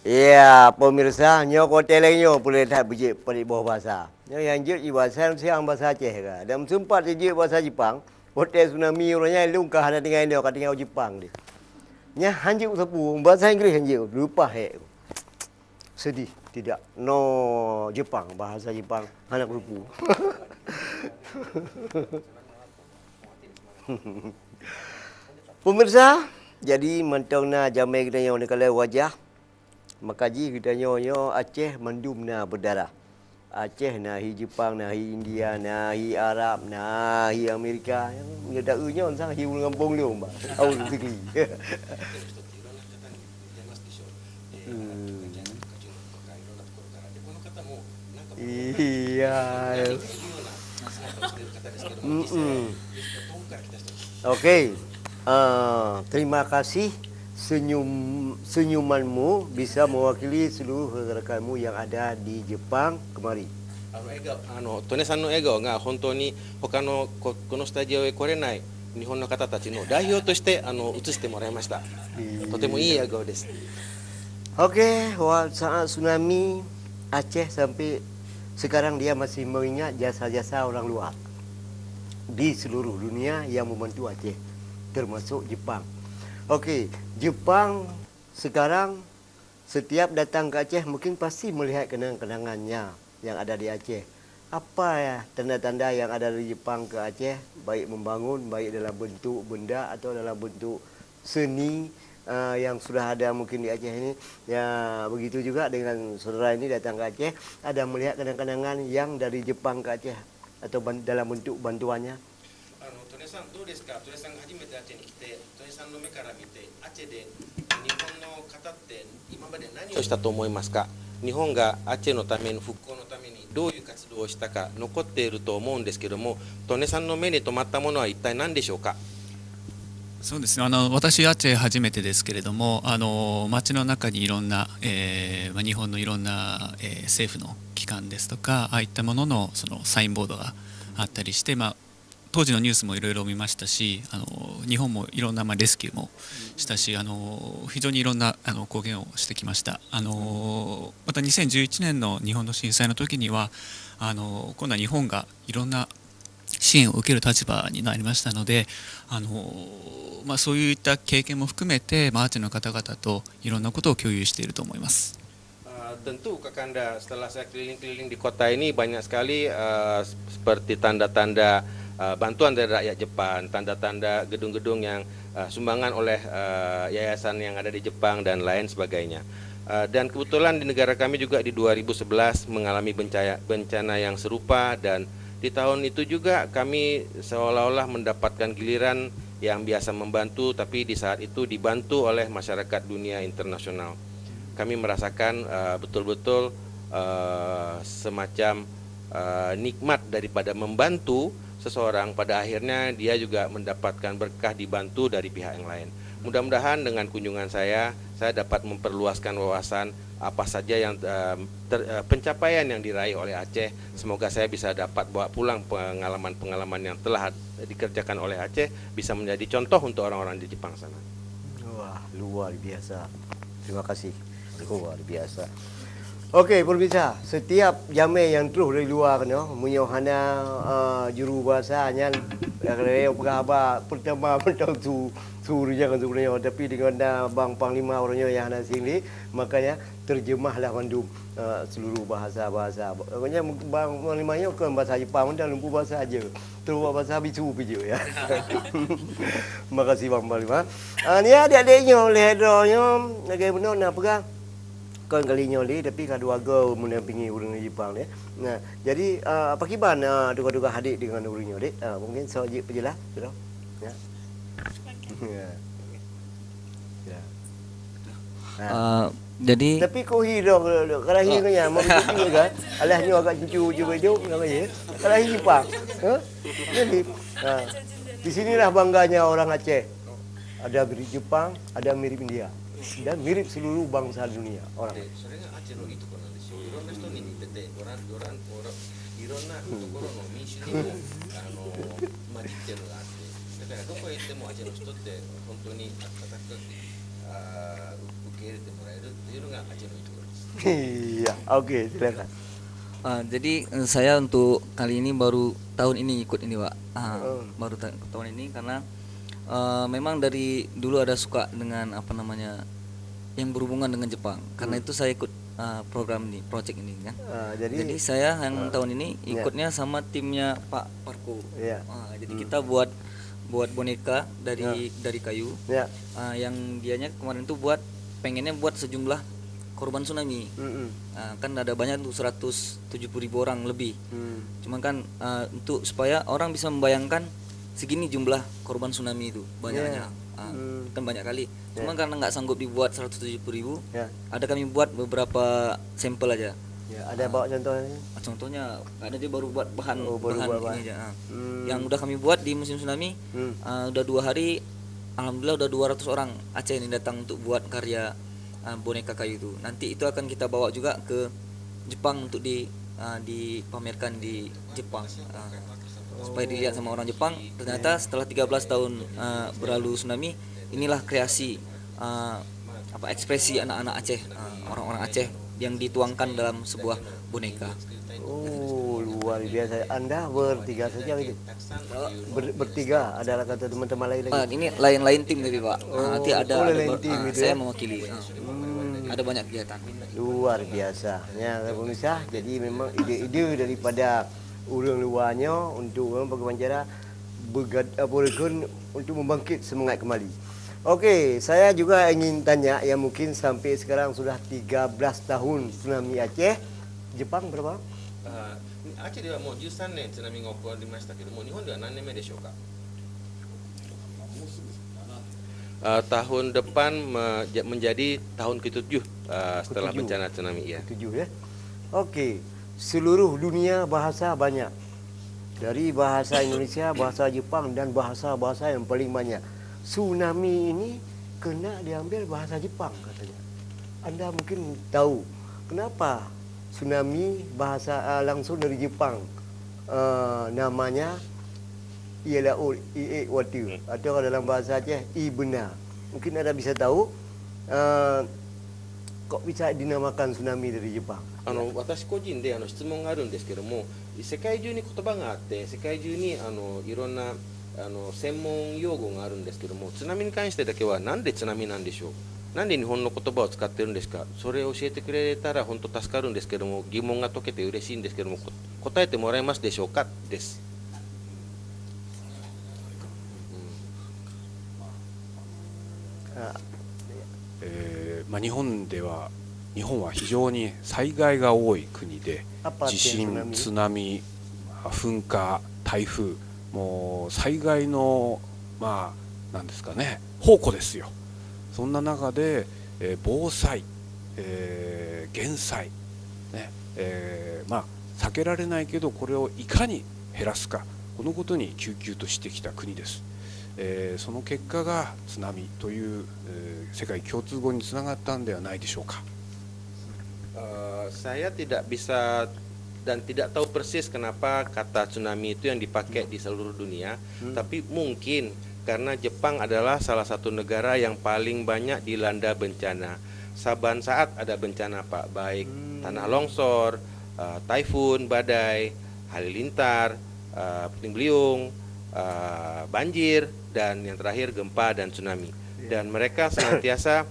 Ya, pemirsa, nyo kotelenyo boleh tak bejik pada bawah bahasa. Nyo yang je di bahasa siang bahasa Aceh ke. Dan sempat je bahasa Jepang, hotel tsunami orangnya lungkah ada tinggal dia kat tinggal Jepang dia. Nya hanjuk sapu bahasa Inggeris hanjuk lupa hek. Sedih tidak no Jepang bahasa Jepang anak lupu. Pemirsa, jadi mentongna jamai kita yang kalau wajah makaji kita nyo Aceh mendum na berdarah. Aceh nahi Jepang, nahi India, nahi Arab, nahi Amerika. Yang daerahnya orang sang hiu ngampung dia, mbak. Tahu sekali. Iya. Okey. Terima kasih senyumanmu bisa mewakili seluruh rekan-rekanmu yang ada di Jepang kemari. 利根さんの笑顔が本当に他のこのスタジオへ来れない日本の方たちの代表として映してもらいました。とてもいい笑顔です。 Okey, saat tsunami Aceh sampai sekarang dia masih mengingat jasa-jasa orang luar di seluruh dunia yang membantu Aceh, termasuk Jepang. Okey, Jepang sekarang setiap datang ke Aceh mungkin pasti melihat kenang-kenangannya yang ada di Aceh. Apa ya tanda-tanda yang ada di Jepang ke Aceh, baik membangun, baik dalam bentuk benda atau dalam bentuk seni yang sudah ada mungkin di Aceh ini. Ya, begitu juga dengan saudara ini datang ke Aceh, ada melihat kenang-kenangan yang dari Jepang ke Aceh atau dalam bentuk bantuannya. 利根さんどうですか。利根さんが初めてアチェに来て、利根さんの目から見てアチェで日本の方って今まで何をしたと思いますか。日本がアチェのために復興のためにどういう活動をしたか残っていると思うんですけども、利根さんの目に留まったものは一体何でしょうか。そうですね、私アチェ初めてですけれども、街の中にいろんな、日本のいろんな、政府の機関ですとかああいったもののそのサインボードがあったりして、当時のニュースもいろいろ見ましたし、日本もいろんな、レスキューもしたし、非常にいろんな貢献をしてきました。また2011年の日本の震災の時には今度は日本がいろんな支援を受ける立場になりましたので、そういった経験も含めて、アーチェの方々といろんなことを共有していると思います。Tentu Kakanda setelah saya keliling-keliling di kota ini banyak sekali seperti tanda-tanda bantuan dari rakyat Jepang, tanda-tanda gedung-gedung yang sumbangan oleh yayasan yang ada di Jepang dan lain sebagainya. Dan kebetulan di negara kami juga di 2011 mengalami bencana yang serupa, dan di tahun itu juga kami seolah-olah mendapatkan giliran yang biasa membantu, tapi di saat itu dibantu oleh masyarakat dunia internasional. Kami merasakan betul-betul semacam nikmat daripada membantu seseorang, pada akhirnya dia juga mendapatkan berkah dibantu dari pihak yang lain. Mudah-mudahan dengan kunjungan saya dapat memperluaskan wawasan apa saja yang pencapaian yang diraih oleh Aceh. Semoga saya bisa dapat bawa pulang pengalaman-pengalaman yang telah dikerjakan oleh Aceh, bisa menjadi contoh untuk orang-orang di Jepang sana. Wah, luar biasa. Terima kasih. Luar biasa. Okey, pemirsa, setiap jamai yang terus dari luar kena menyohana juru bahasanya kalau berapa pertama mentang suruhnya kan sebenarnya, tapi dengan bang panglima orangnya yang ada sini, makanya terjemahlah mandum seluruh bahasa-bahasa. Makanya bang panglimanya bukan bahasa Jepang, dah lumpuh bahasa aja. Terus bahasa bisu je ya. Makasih bang panglima. Ni adik-adiknya lihat donya lagi benar nak pegang. Kan kalinya li tapi kan dua go menampingi orang di Jepang ni. Nah, jadi apa kiban dua-dua hadir dengan orangnya dik. Mungkin saya penjelas betul. Ya. Ya. Jadi tapi kau hiro kalau hironya mungkin juga alahnya agak cucu juga itu namanya. Kalau Jepang. Jadi di sinilah bangganya orang Aceh. Ada mirip Jepang, ada mirip India. Dan mirip seluruh bangsa dunia orang. Iya, oke, silakan. Jadi saya untuk kali ini baru tahun ini ikut ini Pak. Oh. Baru tahun ini karena memang dari dulu ada suka dengan apa namanya yang berhubungan dengan Jepang. Karena itu saya ikut program ini, project ini kan. Jadi saya yang tahun ini ikutnya sama timnya Pak Parko. Iya. Jadi kita buat boneka dari kayu. Ya. Yang dianya kemarin itu pengennya buat sejumlah korban tsunami. Kan ada banyak tuh 170.000 orang lebih. Cuman kan untuk supaya orang bisa membayangkan segini jumlah korban tsunami itu banyaknya. Kan banyak kali. Cuman karena nggak sanggup dibuat 170.000, ada kami buat beberapa sampel aja. Ya, ada bawa contohnya? Contohnya ada dia baru buat bahan ini aja. Yang udah kami buat di musim tsunami, udah 2 hari, alhamdulillah udah 200 orang Aceh ini datang untuk buat karya boneka kayu itu. Nanti itu akan kita bawa juga ke Jepang untuk dipamerkan di Jepang, supaya dilihat sama orang Jepang. Ternyata setelah 13 tahun berlalu tsunami, inilah kreasi ekspresi anak-anak Aceh, orang-orang Aceh yang dituangkan dalam sebuah boneka. Oh, luar biasa. Anda bertiga saja gitu? Bertiga, adalah kata teman-teman lain lagi? Ini lain-lain tim tadi Pak. Nanti ada lain tim gitu saya ya? mewakili. Ada banyak kegiatan. Luar biasa. Ya, pemirsa, jadi memang ide-ide daripada orang luarnya untuk orang bagaimana cara bergerak untuk membangkit semangat kembali. Okey, saya juga ingin tanya yang mungkin sampai sekarang sudah 13 tahun tsunami Aceh. Jepang berapa? Aceh de wa mou 13年津波が起こりましたけども、日本では何年目でしょうか。tahun depan menjadi tahun ke-7 setelah bencana tsunami ya. 7 ya. Okey, seluruh dunia bahasa banyak. Dari bahasa Indonesia, bahasa Jepang dan bahasa-bahasa yang paling banyak. Tsunami ini kena diambil bahasa Jepang katanya. Anda mungkin tahu kenapa tsunami bahasa langsung dari Jepang. Namanya ialah Ie Water atau dalam bahasa Aceh I benar. Mungkin anda bisa tahu kok bisa dinamakan tsunami dari Jepang. 私個人で質問があるんですけども、世界中に言葉があって、世界中にいろんな専門用語があるんですけども、津波に関してだけはなんで津波なんでしょう、なんで日本の言葉を使ってるんですか、それを教えてくれたら本当助かるんですけども、疑問が解けて嬉しいんですけども、答えてもらえますでしょうかです。日本は非常に災害が多い国で、地震、津波、噴火、台風、もう災害のなんですかね、宝庫ですよ。そんな中で、防災、減災、ね、避けられないけどこれをいかに減らすか、このことに救急としてきた国です。その結果が津波という、世界共通語につながったんではないでしょうか。Saya tidak bisa dan tidak tahu persis kenapa kata tsunami itu yang dipakai di seluruh dunia, tapi mungkin karena Jepang adalah salah satu negara yang paling banyak dilanda bencana. Saban saat ada bencana Pak, baik tanah longsor, taifun, badai, halilintar, puting beliung, banjir, dan yang terakhir gempa dan tsunami. Dan mereka senantiasa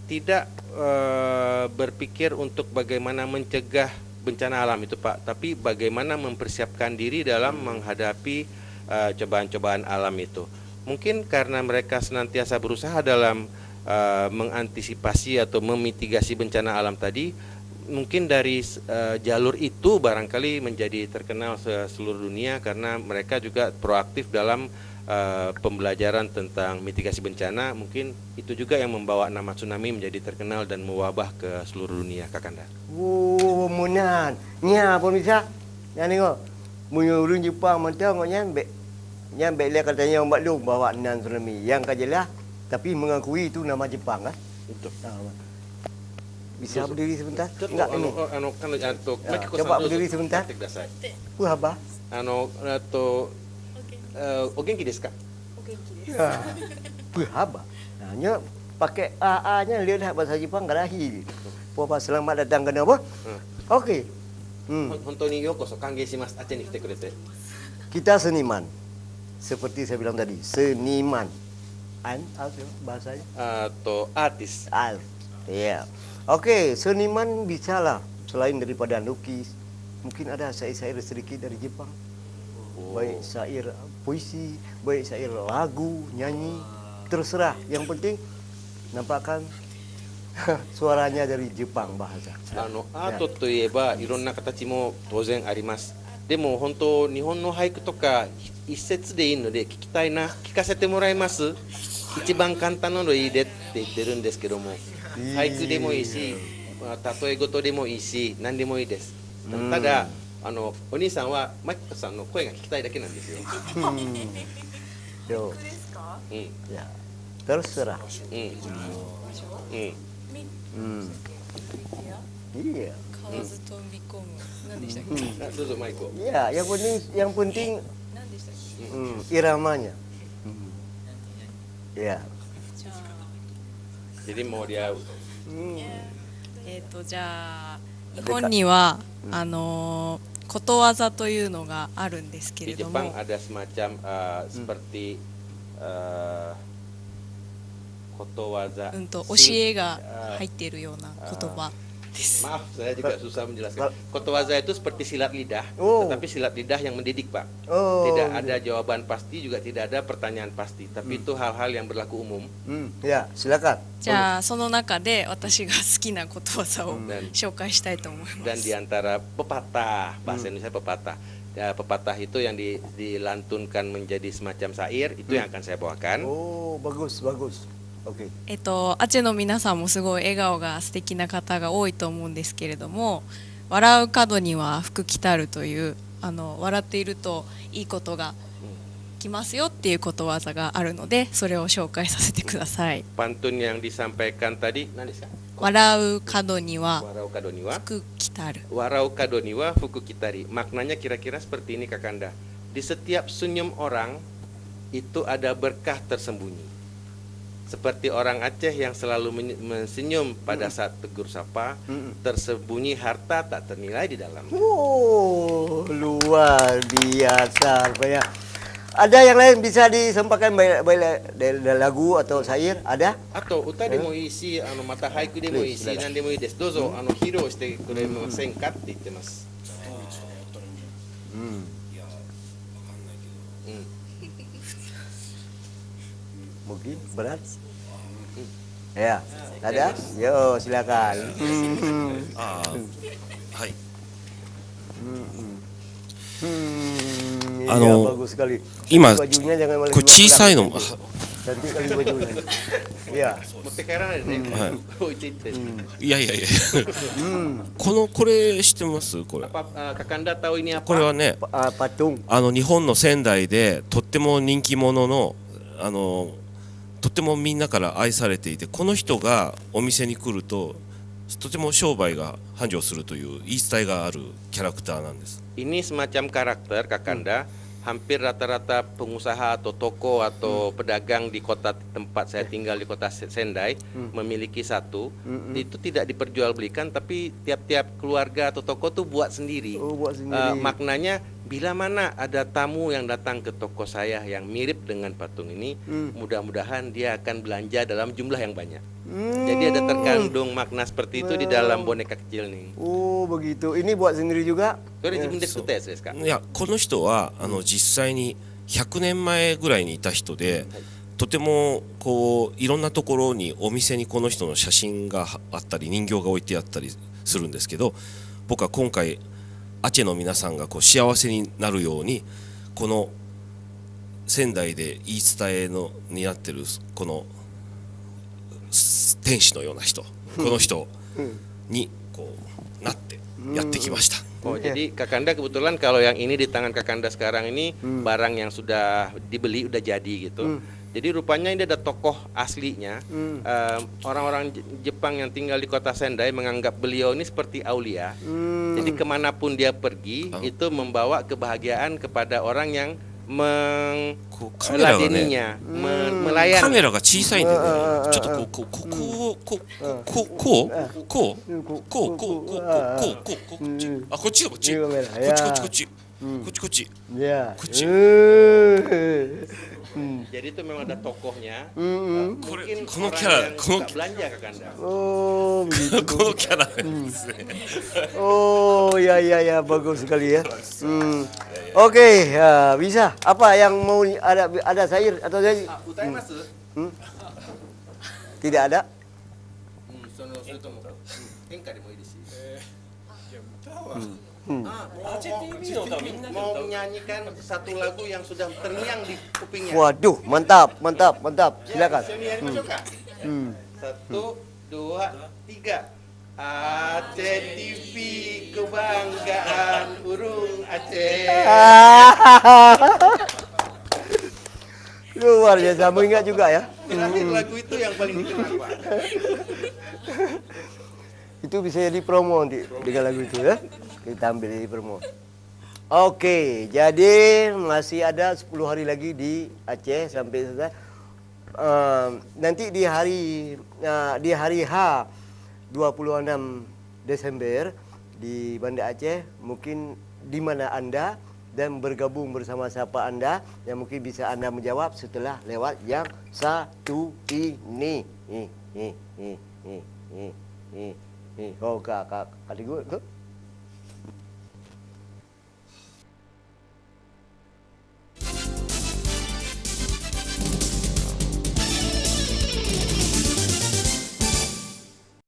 tidak berpikir untuk bagaimana mencegah bencana alam itu Pak, tapi bagaimana mempersiapkan diri dalam menghadapi cobaan-cobaan alam itu. Mungkin karena mereka senantiasa berusaha dalam mengantisipasi atau memitigasi bencana alam tadi, mungkin dari jalur itu barangkali menjadi terkenal seluruh dunia karena mereka juga proaktif dalam pembelajaran tentang mitigasi bencana. Mungkin itu juga yang membawa nama tsunami menjadi terkenal dan mewabah ke seluruh dunia, Kakanda. Oh, munan. Nya pemirsa, yang tengok. Orang Jepang mentang nyambek dia katanya orang Batlung bawa nan tsunami. Yang kajelah tapi mengakui itu nama Jepang kan? Betul. Bisa berdiri sebentar? Enggak ini. Coba berdiri sebentar. Apa? O genki desu ka? Ya. Berhaba. Hanya pakai AA-nya lihat bahasa Jepang garahi. Apa selamat datang ke apa? Oke. Hontoni yokoso kangeishimasu Aceh ni kite kurete. Kita seniman. Seperti saya bilang tadi, seniman. Bahasanya? Atau artis. Ya. Oke, seniman bisa lah selain daripada lukis. Mungkin ada syair-syair sedikit dari Jepang. Baik syair puisi, baik syair lagu, nyanyi, terserah. Yang penting nampakkan suaranya dari Jepang bahasa. Ato to ieba ironna katachi mo touzen arimasu. Demo honto Nihon no haiku toka isetsu de ii no de kikitai na, kikasete moraimasu. Ichiban kantan no ii de tte itteru n desu kedo mo. Haiku de mo ii shi, tatoe goto de mo ii shi, nan de mo ii desu. Tadaお兄さんはマキコさんの声が聞きたいだけなんですよ。Yo. Ya. Terserah. Iya. 買わずと見込む。何でしたっけ？ どうぞマイクを。 Ya, yang penting 何でしたっけ？ iramanya. Ya. じゃあ Jadi mau dia じゃあ日本にはことわざというのがあるんですけ di れど Jepang も、 ada semacam seperti kotowaza. 教えが入っているような言葉です。 Maaf, saya juga susah menjelaskan. Kotowaza itu seperti silat lidah, Oh. tetapi silat lidah yang mendidik, Pak. Oh. Tidak ada jawaban pasti, juga tidak ada pertanyaan pasti, tapi itu hal-hal yang berlaku umum. Ya, silakan. じゃあその中で私が好きなことわざを Dan 紹介したいと思いま dan す。 di antara pepatah, bahasa Indonesia pepatah. Ya, pepatah itu yang dilantunkan menjadi semacam syair, itu yang akan saya bawakan. Oh, bagus, bagus. Oke. アチェの皆さんもすごい笑顔が素敵な方が多いと思うんですけれども、笑う角には福来たるという笑っているといいことが来ますよっていうことわざがあるので、それを紹介させてください。 Pantun yang disampaikan tadi,何ですか? 笑う角には Warau kado ni wa 福来たる。 Warau kado ni wa fuku kitari. Maknanya kira-kira seperti ini Kakanda. Di setiap senyum orang itu ada berkah tersembunyi. Seperti orang Aceh yang selalu mensenyum pada saat tegur sapa, tersembunyi harta tak ternilai di dalam. Oh, luar biasa. Banyak. Ada yang lain bisa disampaikan baik dari lagu atau syair? Ada? Atau uta de mo isi, mata haiku de mo isi, nan de mo ii desu. Dozo, hiro shite kuremasen kaって言ってます。 Mungkin berat? Ya, ada? Yo, silakan. はい Iya, bagus sekali. 今 Bajunya jangan これ小さいの Cantik kali bajunya. Iya.持って帰らないでね。置いていって。いやいやいやこれ知ってますこれ Kakanda tahu ini apa? これはね Patung. 日本の仙台でとっても人気者のとってもみんなから愛されていて、この人がお店に来るととても商売が繁盛するという言い伝えがあるキャラクターなんです。 Ini semacam karakter Kakanda. Hampir rata-rata pengusaha atau toko atau pedagang di kota tempat saya tinggal di kota Sendai memiliki satu. Itu tidak diperjualbelikan, tapi tiap-tiap keluarga atau toko tuh buat sendiri. Oh, buat sendiri. Maknanya bila mana ada tamu yang datang ke toko saya yang mirip dengan patung ini, mudah-mudahan dia akan belanja dalam jumlah yang banyak. Jadi ada terkandung makna seperti itu di dalam boneka kecil nih. Oh, begitu. Ini buat sendiri juga? それ自分で作ったやつですか? いやこの人は実際に100年前ぐらいにいた人で、とてもこういろんなところにお店にこの人の写真があったり人形が置いてあったりするんですけど、僕は今回アチェの皆さんがこう幸せになるようにこの仙台で言い伝えになってるこの天使のような人、この人にこうなってやってきました。 Oh, jadi Kakanda kebetulan kalau yang ini di tangan Kakanda sekarang ini barang yang sudah dibeli udah jadi gitu. Jadi rupanya ini ada tokoh aslinya. Orang-orang Jepang yang tinggal di kota Sendai menganggap beliau ini seperti aulia. Jadi kemanapun dia pergi itu membawa kebahagiaan kepada orang yang カメラがね、 meladeninya, カ melayani. メラが小さいんでね、ちょっとこうこっち、あ、こっちだ、こっち、こっち。 Ya. Kucing. Jadi itu memang ada tokohnya. Hmm. Mungkin Kono orang kara- yang kono- suka belanja ke Kakanda. Oh, begitu. このキャラですね。 Oh, ya, bagus sekali ya. Oke, ya, bisa. Apa yang mau ada sayur atau sayur? Tidak ada. Mau menyanyikan satu lagu yang sudah terngiang di kupingnya. Waduh, mantap. Silakan. Satu, dua, tiga. Aceh TV kebanggaan urung Aceh. Luar biasa, mengingat juga ya. Terakhir lagu itu yang paling dikenal, Pak. Itu bisa jadi promo nanti dengan lagu itu ya. Kita ambil di promo. Oke, jadi masih ada 10 hari lagi di Aceh sampai selesai. Nanti di hari H 26 Desember di Banda Aceh, mungkin di mana Anda dan bergabung bersama siapa Anda yang mungkin bisa Anda menjawab setelah lewat yang satu ini. Oh, kak, gue